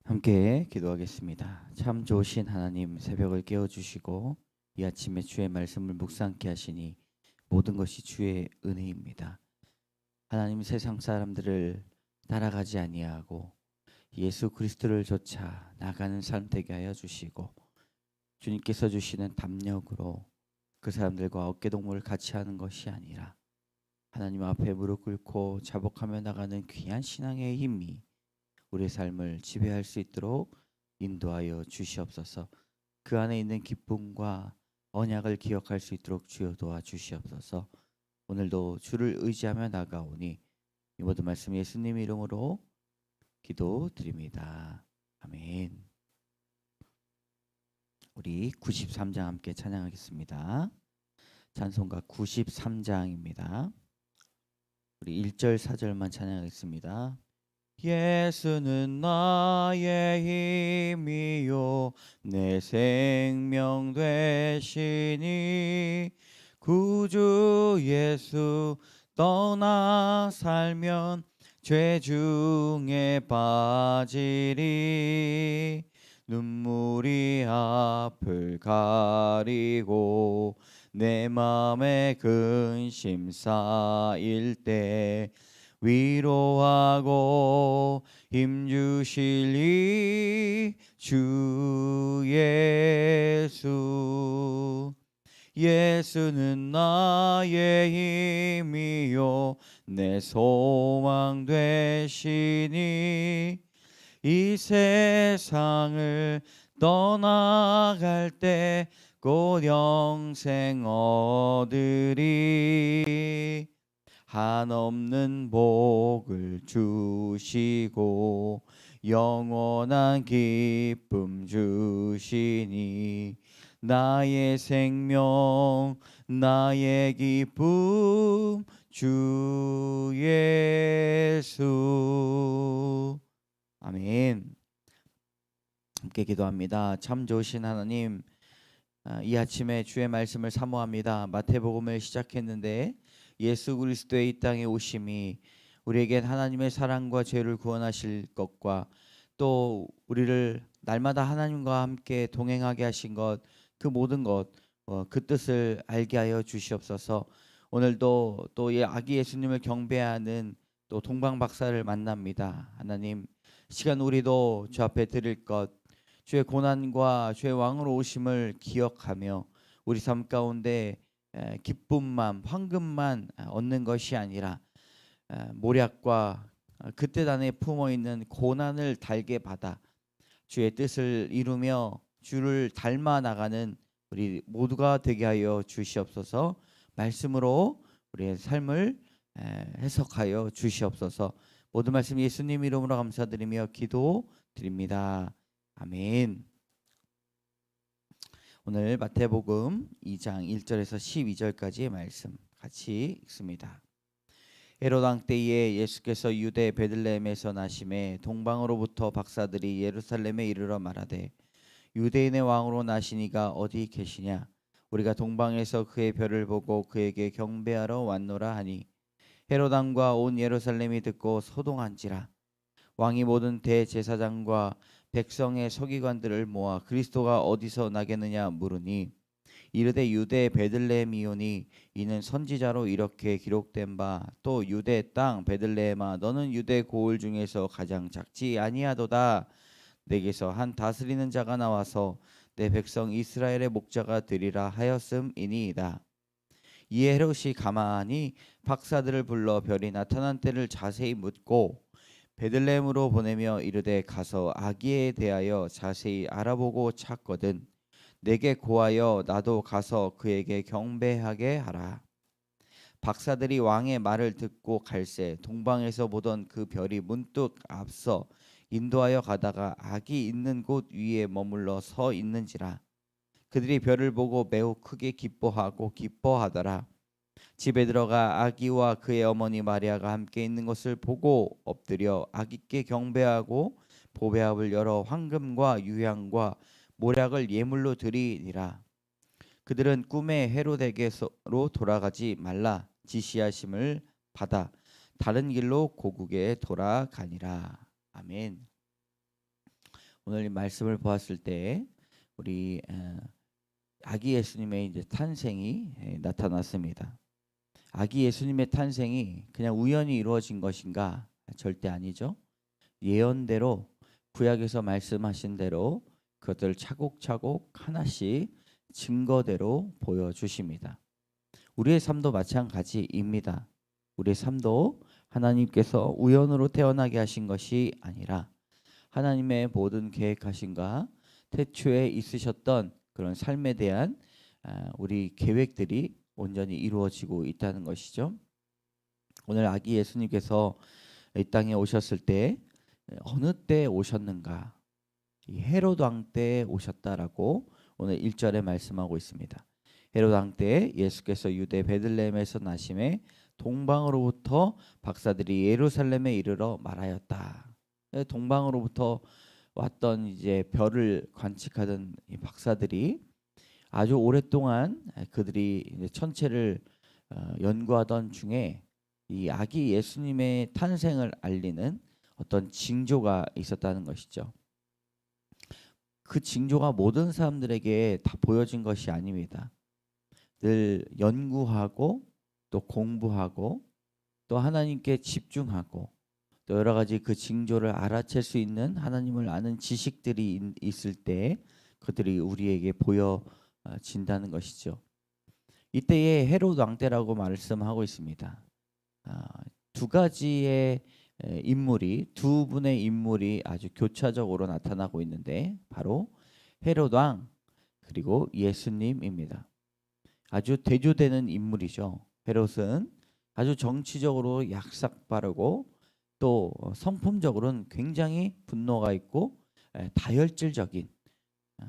함께 기도하겠습니다. 참 좋으신 하나님, 새벽을 깨워주시고 이 아침에 주의 말씀을 묵상케 하시니 모든 것이 주의 은혜입니다. 하나님, 세상 사람들을 따라가지 아니하고 예수 그리스도를 좇아 나가는 삶 되게 하여 주시고, 주님께서 주시는 담력으로 그 사람들과 어깨동무를 같이 하는 것이 아니라 하나님 앞에 무릎 꿇고 자복하며 나가는 귀한 신앙의 힘이 우리의 삶을 지배할 수 있도록 인도하여 주시옵소서. 그 안에 있는 기쁨과 언약을 기억할 수 있도록 주여 도와주시옵소서. 오늘도 주를 의지하며 나가오니 이 모든 말씀 예수님 이름으로 기도드립니다. 아멘. 우리 93장 함께 찬양하겠습니다. 찬송가 93장입니다. 우리 1절 4절만 찬양하겠습니다. 예수는 나의 힘이요 내 생명 되시니, 구주 예수 떠나 살면 죄 중에 빠지리. 눈물이 앞을 가리고 내 맘에 근심 쌓일 때 위로하고 힘주실 이 주 예수. 예수는 나의 힘이요 내 소망 되시니, 이 세상을 떠나갈 때 곧 영생 얻으리. 한없는 복을 주시고 영원한 기쁨 주시니, 나의 생명 나의 기쁨 주 예수. 아멘. 함께 기도합니다. 참 좋으신 하나님, 이 아침에 주의 말씀을 사모합니다. 마태복음을 시작했는데 예수 그리스도의 이 땅에 오심이 우리에겐 하나님의 사랑과 죄를 구원하실 것과 또 우리를 날마다 하나님과 함께 동행하게 하신 것, 그 모든 것, 그 뜻을 알게 하여 주시옵소서. 오늘도 또 아기 예수님을 경배하는 또 동방 박사를 만납니다. 하나님, 시간 우리도 주 앞에 드릴 것, 주의 고난과 주의 왕으로 오심을 기억하며 우리 삶 가운데 기쁨만, 황금만 얻는 것이 아니라 모략과 그 뜻 안에 품어 있는 고난을 달게 받아 주의 뜻을 이루며 주를 닮아 나가는 우리 모두가 되게 하여 주시옵소서. 말씀으로 우리의 삶을 해석하여 주시옵소서. 모든 말씀 예수님 이름으로 감사드리며 기도드립니다. 아멘. 오늘 마태복음 2장 1절에서 12절까지의 말씀 같이 읽습니다. 헤롯 왕 때에 예수께서 유대 베들레헴에서 나심에 동방으로부터 박사들이 예루살렘에 이르러 말하되, 유대인의 왕으로 나시니가 어디 계시냐? 우리가 동방에서 그의 별을 보고 그에게 경배하러 왔노라 하니, 헤롯 왕과 온 예루살렘이 듣고 소동한지라. 왕이 모든 대제사장과 백성의 서기관들을 모아 그리스도가 어디서 나겠느냐 물으니, 이르되 유대 베들레헴이오니 이는 선지자로 이렇게 기록된 바, 또 유대 땅 베들레헴아 너는 유대 고을 중에서 가장 작지 아니하도다. 내게서 한 다스리는 자가 나와서 내 백성 이스라엘의 목자가 되리라 하였음이니이다. 이에 헤롯이 가만히 박사들을 불러 별이 나타난 때를 자세히 묻고 베들레헴으로 보내며 이르되, 가서 아기에 대하여 자세히 알아보고 찾거든 내게 고하여 나도 가서 그에게 경배하게 하라. 박사들이 왕의 말을 듣고 갈새 동방에서 보던 그 별이 문득 앞서 인도하여 가다가 아기 있는 곳 위에 머물러 서 있는지라. 그들이 별을 보고 매우 크게 기뻐하더라. 집에 들어가 아기와 그의 어머니 마리아가 함께 있는 것을 보고 엎드려 아기께 경배하고 보배합을 열어 황금과 유향과 모략을 예물로 드리니라. 그들은 꿈에 헤롯에게로 돌아가지 말라 지시하심을 받아 다른 길로 고국에 돌아가니라. 아멘. 오늘 이 말씀을 보았을 때 우리 아기 예수님의 이제 탄생이 나타났습니다. 아기 예수님의 탄생이 그냥 우연히 이루어진 것인가? 절대 아니죠. 예언대로 구약에서 말씀하신 대로 그것들을 차곡차곡 하나씩 증거대로 보여주십니다. 우리의 삶도 마찬가지입니다. 우리의 삶도 하나님께서 우연으로 태어나게 하신 것이 아니라 하나님의 모든 계획하심과 태초에 있으셨던 그런 삶에 대한 우리 계획들이 온전히 이루어지고 있다는 것이죠. 오늘 아기 예수님께서 이 땅에 오셨을 때 어느 때 오셨는가? 이 헤롯 왕 때 오셨다라고 오늘 1절에 말씀하고 있습니다. 헤롯 왕 때 예수께서 유대 베들레헴에서 나심에 동방으로부터 박사들이 예루살렘에 이르러 말하였다. 동방으로부터 왔던 이제 별을 관측하던 이 박사들이 아주 오랫동안 그들이 이제 천체를 연구하던 중에 이 아기 예수님의 탄생을 알리는 어떤 징조가 있었다는 것이죠. 그 징조가 모든 사람들에게 다 보여진 것이 아닙니다. 늘 연구하고 또 공부하고 또 하나님께 집중하고 또 여러 가지 그 징조를 알아챌 수 있는 하나님을 아는 지식들이 있을 때 그들이 우리에게 보여진다는 것이죠. 이때에 헤롯 왕 때라고 말씀하고 있습니다. 두 가지의 인물이 두 분의 인물이 아주 교차적으로 나타나고 있는데 바로 헤롯 왕 그리고 예수님입니다. 아주 대조되는 인물이죠. 헤롯은 아주 정치적으로 약삭빠르고 또 성품적으로는 굉장히 분노가 있고 다혈질적인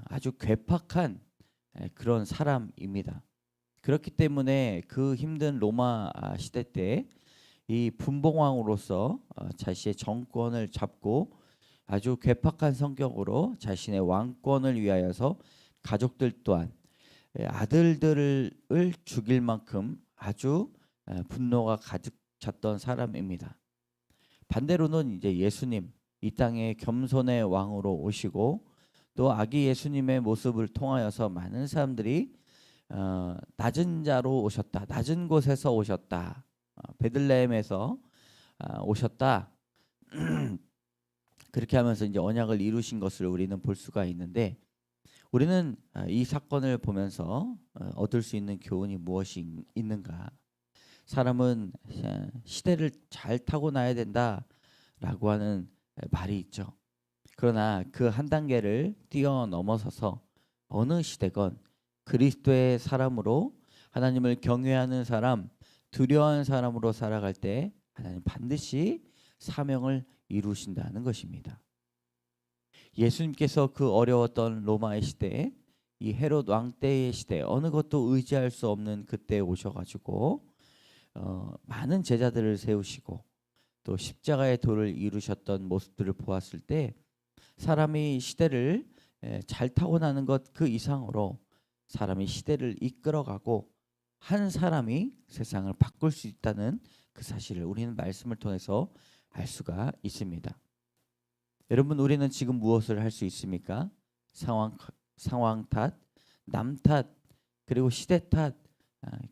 아주 괴팍한 그런 사람입니다. 그렇기 때문에 그 힘든 로마 시대 때 이 분봉왕으로서 자신의 정권을 잡고 아주 괴팍한 성격으로 자신의 왕권을 위하여서 가족들 또한 아들들을 죽일 만큼 아주 분노가 가득 찼던 사람입니다. 반대로는 이제 예수님 이 땅에 겸손의 왕으로 오시고 또 아기 예수님의 모습을 통하여서 많은 사람들이 낮은 자로 오셨다. 낮은 곳에서 오셨다. 베들레헴에서 오셨다. 그렇게 하면서 이제 언약을 이루신 것을 우리는 볼 수가 있는데 우리는 이 사건을 보면서 얻을 수 있는 교훈이 무엇이 있는가? 사람은 시대를 잘 타고나야 된다라고 하는 말이 있죠. 그러나 그 한 단계를 뛰어넘어서서 어느 시대건 그리스도의 사람으로 하나님을 경외하는 사람, 두려워하는 사람으로 살아갈 때 하나님 반드시 사명을 이루신다는 것입니다. 예수님께서 그 어려웠던 로마의 시대에 이 헤롯 왕 때의 시대 어느 것도 의지할 수 없는 그때에 오셔가지고 많은 제자들을 세우시고 또 십자가의 도를 이루셨던 모습들을 보았을 때 사람이 시대를 잘 타고나는 것 그 이상으로 사람이 시대를 이끌어가고 한 사람이 세상을 바꿀 수 있다는 그 사실을 우리는 말씀을 통해서 알 수가 있습니다. 여러분 우리는 지금 무엇을 할 수 있습니까? 상황 탓, 남 탓, 그리고 시대 탓,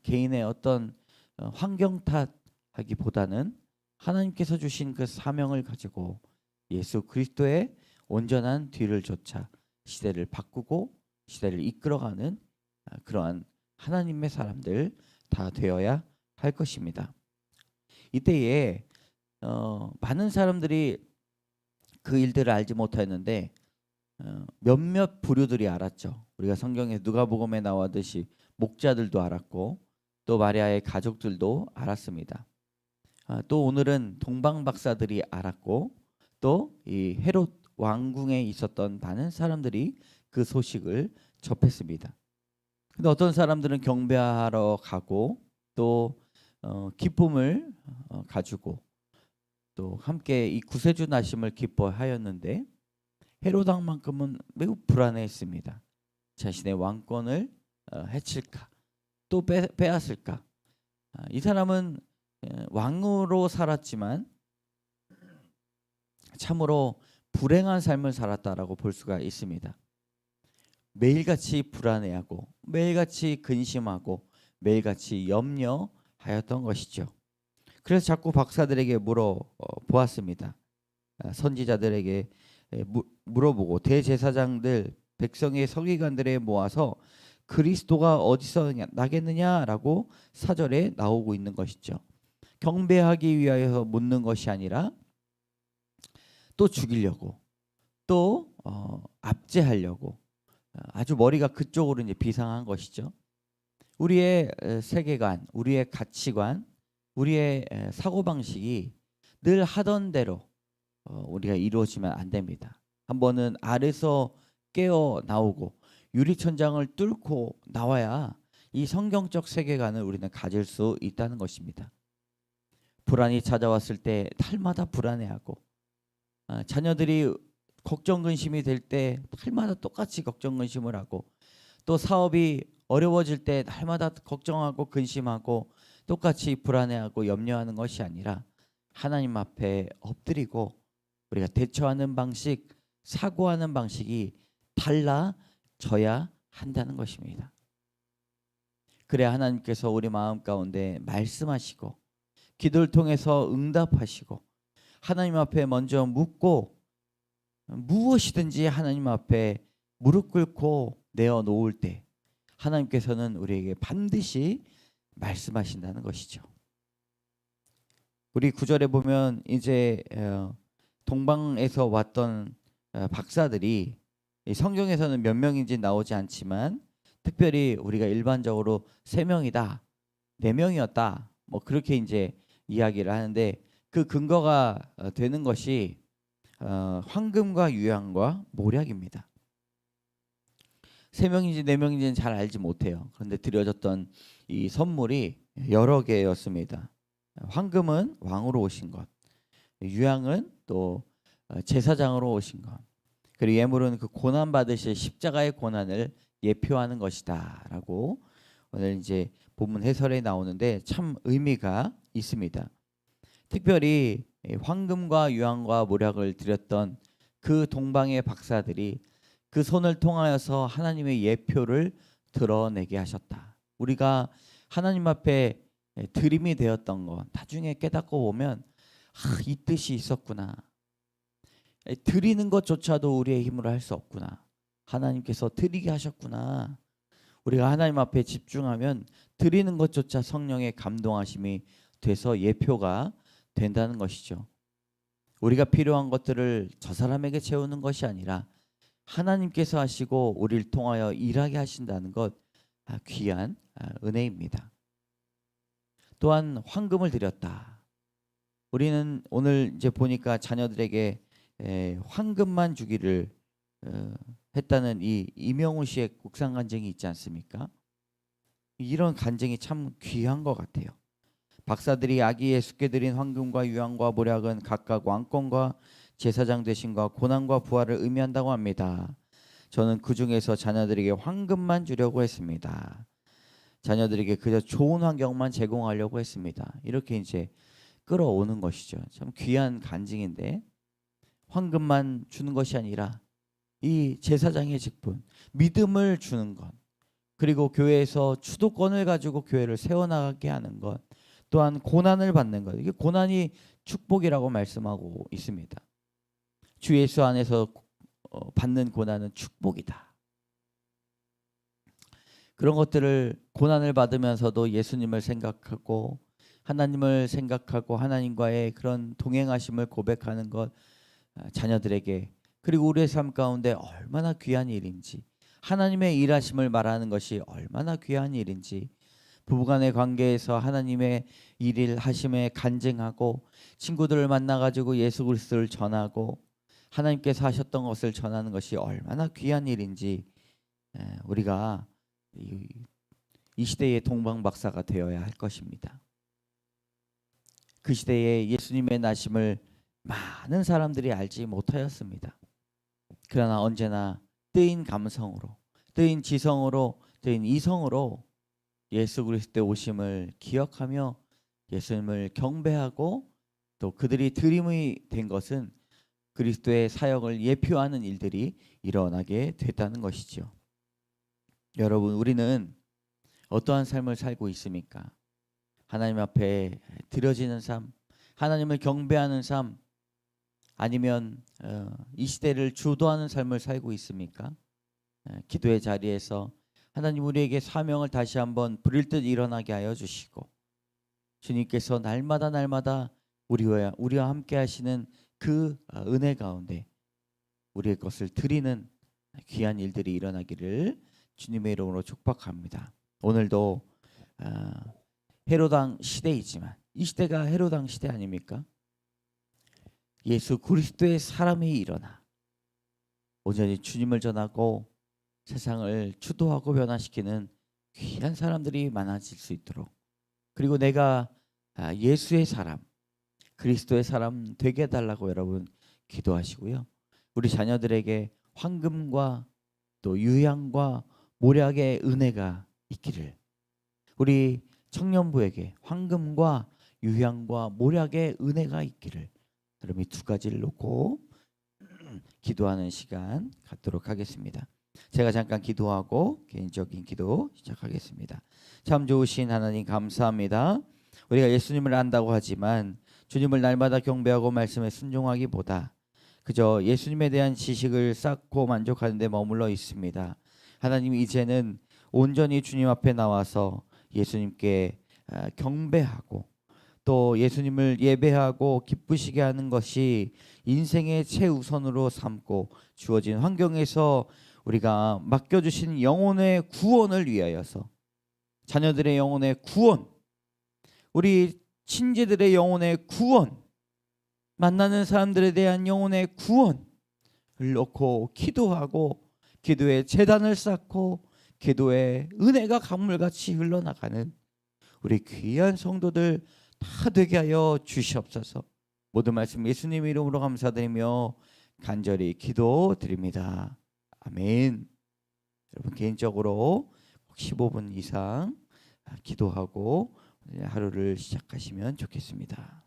개인의 어떤 환경 탓하기보다는 하나님께서 주신 그 사명을 가지고 예수 그리스도의 온전한 뒤를 쫓아 시대를 바꾸고 시대를 이끌어가는 그러한 하나님의 사람들 다 되어야 할 것입니다. 이때에 많은 사람들이 그 일들을 알지 못했는데 몇몇 부류들이 알았죠. 우리가 성경에 누가복음에 나와듯이 목자들도 알았고 또 마리아의 가족들도 알았습니다. 또 오늘은 동방 박사들이 알았고 또 이 헤롯 왕궁에 있었던 많은 사람들이 그 소식을 접했습니다. 근데 어떤 사람들은 경배하러 가고 또 기쁨을 가지고 또 함께 이 구세주 나심을 기뻐하였는데 헤롯 왕만큼은 매우 불안해했습니다. 자신의 왕권을 해칠까 또 빼앗을까. 이 사람은 왕으로 살았지만 참으로 불행한 삶을 살았다라고 볼 수가 있습니다. 매일같이 불안해하고 매일같이 근심하고 매일같이 염려하였던 것이죠. 그래서 자꾸 박사들에게 물어보았습니다. 선지자들에게 물어보고 대제사장들 백성의 서기관들에 모아서 그리스도가 어디서 나겠느냐라고 사절에 나오고 있는 것이죠. 경배하기 위하여 묻는 것이 아니라 또 죽이려고 또 압제하려고 아주 머리가 그쪽으로 이제 비상한 것이죠. 우리의 세계관, 우리의 가치관, 우리의 사고방식이 늘 하던 대로 우리가 이루어지면 안 됩니다. 한 번은 아래서 깨어 나오고 유리천장을 뚫고 나와야 이 성경적 세계관을 우리는 가질 수 있다는 것입니다. 불안이 찾아왔을 때 날마다 불안해하고 자녀들이 걱정 근심이 될 때 날마다 똑같이 걱정 근심을 하고 또 사업이 어려워질 때 날마다 걱정하고 근심하고 똑같이 불안해하고 염려하는 것이 아니라 하나님 앞에 엎드리고 우리가 대처하는 방식, 사고하는 방식이 달라져야 한다는 것입니다. 그래야 하나님께서 우리 마음 가운데 말씀하시고 기도를 통해서 응답하시고 하나님 앞에 먼저 묻고 무엇이든지 하나님 앞에 무릎 꿇고 내어놓을 때 하나님께서는 우리에게 반드시 말씀하신다는 것이죠. 우리 9절에 보면 이제 동방에서 왔던 박사들이 성경에서는 몇 명인지 나오지 않지만 특별히 우리가 일반적으로 3명이다, 4명이었다 뭐 그렇게 이제 이야기를 하는데 그 근거가 되는 것이 황금과 유향과 모략입니다. 3명인지 4명인지는 잘 알지 못해요. 그런데 드려졌던 이 선물이 여러 개였습니다. 황금은 왕으로 오신 것, 유향은 또 제사장으로 오신 것, 그리고 예물은 그 고난 받으실 십자가의 고난을 예표하는 것이다라고 오늘 이제 본문 해설에 나오는데 참 의미가 있습니다. 특별히 황금과 유향과 모략을 드렸던 그 동방의 박사들이 그 손을 통하여서 하나님의 예표를 드러내게 하셨다. 우리가 하나님 앞에 드림이 되었던 것 나중에 깨닫고 보면 이 뜻이 있었구나. 드리는 것조차도 우리의 힘으로 할 수 없구나. 하나님께서 드리게 하셨구나. 우리가 하나님 앞에 집중하면 드리는 것조차 성령의 감동하심이 돼서 예표가 된다는 것이죠. 우리가 필요한 것들을 저 사람에게 채우는 것이 아니라 하나님께서 하시고 우리를 통하여 일하게 하신다는 것 귀한 은혜입니다. 또한 황금을 드렸다. 우리는 오늘 이제 보니까 자녀들에게 황금만 주기를 했다는 이 이명우 씨의 국상 간증이 있지 않습니까? 이런 간증이 참 귀한 것 같아요. 박사들이 아기 예수께 드린 황금과 유향과 모략은 각각 왕권과 제사장 되심과 고난과 부활을 의미한다고 합니다. 저는 그 중에서 자녀들에게 황금만 주려고 했습니다. 자녀들에게 그저 좋은 환경만 제공하려고 했습니다. 이렇게 이제 끌어오는 것이죠. 참 귀한 간증인데 황금만 주는 것이 아니라 이 제사장의 직분, 믿음을 주는 것, 그리고 교회에서 주도권을 가지고 교회를 세워나가게 하는 것, 또한 고난을 받는 것. 이게 고난이 축복이라고 말씀하고 있습니다. 주 예수 안에서 받는 고난은 축복이다. 그런 것들을 고난을 받으면서도 예수님을 생각하고 하나님을 생각하고 하나님과의 그런 동행하심을 고백하는 것 자녀들에게 그리고 우리의 삶 가운데 얼마나 귀한 일인지 하나님의 일하심을 말하는 것이 얼마나 귀한 일인지 부부간의 관계에서 하나님의 일을 하심에 간증하고 친구들을 만나가지고 예수 그리스도를 전하고 하나님께서 하셨던 것을 전하는 것이 얼마나 귀한 일인지 우리가 이 시대의 동방박사가 되어야 할 것입니다. 그 시대에 예수님의 나심을 많은 사람들이 알지 못하였습니다. 그러나 언제나 뜨인 감성으로, 뜨인 지성으로, 뜨인 이성으로 예수 그리스도의 오심을 기억하며 예수님을 경배하고 또 그들이 드림이 된 것은 그리스도의 사역을 예표하는 일들이 일어나게 됐다는 것이죠. 여러분, 우리는 어떠한 삶을 살고 있습니까? 하나님 앞에 드려지는 삶, 하나님을 경배하는 삶, 아니면 이 시대를 주도하는 삶을 살고 있습니까? 기도의 자리에서 하나님 우리에게 사명을 다시 한번 부릴 듯 일어나게 하여 주시고, 주님께서 날마다 우리와 함께 하시는 그 은혜 가운데 우리의 것을 드리는 귀한 일들이 일어나기를 주님의 이름으로 축복합니다. 오늘도 헤로당 시대이지만 이 시대가 헤로당 시대 아닙니까? 예수 그리스도의 사람이 일어나 온전히 주님을 전하고 세상을 주도하고 변화시키는 귀한 사람들이 많아질 수 있도록, 그리고 내가 예수의 사람, 그리스도의 사람 되게 해달라고 여러분 기도하시고요. 우리 자녀들에게 황금과 또 유향과 모략의 은혜가 있기를, 우리 청년부에게 황금과 유향과 모략의 은혜가 있기를, 여러분 이 두 가지를 놓고 기도하는 시간 갖도록 하겠습니다. 제가 잠깐 기도하고 개인적인 기도 시작하겠습니다. 참 좋으신 하나님 감사합니다. 우리가 예수님을 안다고 하지만 주님을 날마다 경배하고 말씀에 순종하기보다 그저 예수님에 대한 지식을 쌓고 만족하는 데 머물러 있습니다. 하나님, 이제는 온전히 주님 앞에 나와서 예수님께 경배하고 또 예수님을 예배하고 기쁘시게 하는 것이 인생의 최우선으로 삼고 주어진 환경에서 우리가 맡겨주신 영혼의 구원을 위하여서, 자녀들의 영혼의 구원, 우리 친지들의 영혼의 구원, 만나는 사람들에 대한 영혼의 구원을 놓고 기도하고 기도의 제단을 쌓고 기도의 은혜가 강물같이 흘러나가는 우리 귀한 성도들 다 되게 하여 주시옵소서. 모든 말씀 예수님 이름으로 감사드리며 간절히 기도드립니다. 아멘. 여러분 개인적으로 15분 이상 기도하고 하루를 시작하시면 좋겠습니다.